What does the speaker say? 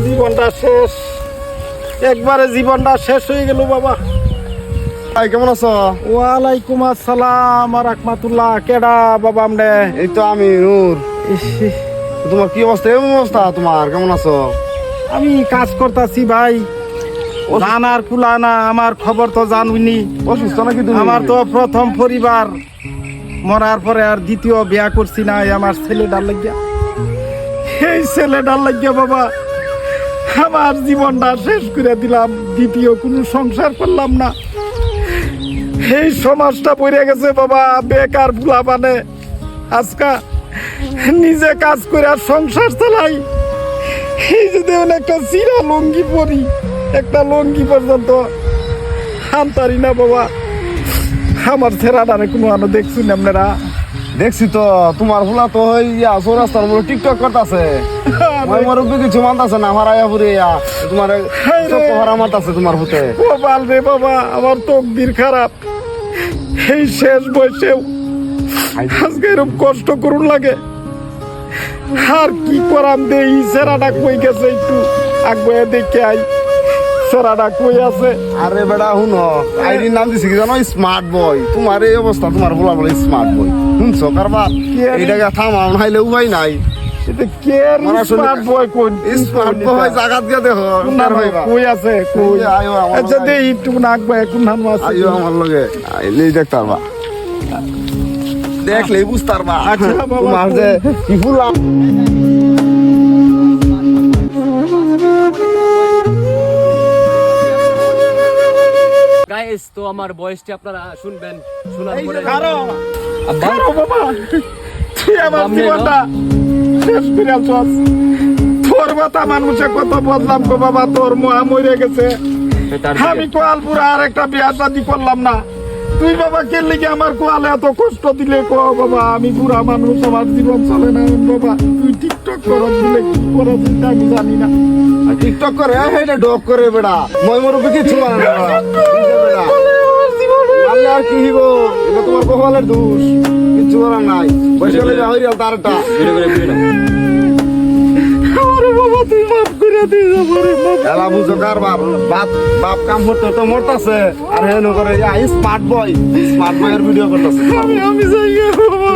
জীবনটা শেষ, একবারে জীবনটা শেষ হয়ে গেল বাবা। কেমন আছো? ওয়ালাইকুম আসসালাম রাহমাতুল্লাহ। কেডা বাবা? আমনে এই তো আমি নূর। তোমার কি অবস্থা? এমন অবস্থা তোমার? কেমন আছো? আমি কাজ করতেছি ভাই, জানার কুলা না। আমার খবর তো জানুনি। অসুস্থ নাকি তুমি? আমার তো প্রথম পরিবার মরার পরে আর দ্বিতীয় বিয়া করছি না, আমার ছেলেটার লাগিয়া। এই ছেলেটার লাগিয়া বাবা আমার জীবনটা শেষ করে দিলাম। দ্বিতীয় কোনো সংসার করলাম না। এই সমাজটা পড়ে গেছে বাবা, বেকার ফুলা মানে আজকা নিজে কাজ করে আর সংসার চালাই। এই যদি একটা চিরা লঙ্গি পরি, একটা লঙ্গি পর্যন্ত আনতারি না বাবা। আমার ছেড়াটারে কোনো আনো দেখছুন আপনারা? দেখছি তো তোমার ফুলা তো চৌরাস্তার উপরে টিকটক করতেছে। কিছু মানতেছে না, আমার আয়া পুরে তোমার ভাড়া মারতেছে তোমার ফুটে। বাল রে বাবা, আমার তকদির খারাপ। এই শেষ বয়সেও আজকে এরকম কষ্ট করুন লাগে। আর কি করাম দে, এই সেরাটা কই গেছে? একটু আগে দেখে আই সেরাটা কই আছে। আরে বেড়া শুনো, আইডির নাম দিছি কি জানো? Smart boy. তোমার এই অবস্থা, তোমার বলা বলে স্মার্ট বয়। শুনছো কারবার? এইটাকে থামাও, নাইলে উপায় নাই। এটা কে স্মার্ট বয়? কোন স্মার্ট বয়? জাগাত গিয়ে দেখো কই আছে, কই? আচ্ছা দে একটু নাকবা এখন নাম আছে। আইও আমার লগে, আইলেই দেখতে পারবা, দেখলেই বুঝতে পারবা। আচ্ছা বাবা, তোমার যে কি ফুলাম। গাইস, তো আমার বয়সটি আপনারা শুনবেন, শোনার পরে কারো বাবা তুই আমার জীবনটা শেষ করে আলছস। তোর কথা মানুষে কত বদলাম গো বাবা, তোর মহা মরে গেছে। আমি কোয়ালপুরা আর একটা বিয়া শাদি করলাম না। তুই বাবা কে লিগে আমার কোয়ালে এত কষ্ট দিলে কো বাবা? আমি বুড়া মানুষ, আমার জীবন চলে না বাবা। তুই টিকটক কর দিলে কি করা দিতে আমি জানি না। টিকটক করে এটা ডক করে বেড়া, মই মরবে কিছু মানে না বেড়া। আল্লাহ আর কি হইব? এটা তোমার কপালের দোষ, কিছু করার নাই। বসে গেলে হইরাল তারটা ভিডিও করে ভিডিও আরে বাবা তুই মাফ করে দে আমারে, মাফ। এলা বুঝো কারবার। বাপ কাম করতে তো মরতাছে, আর হেন করে স্মার্ট বয়, স্মার্ট বয়ের ভিডিও করতেছে। আমি যাই বাবা।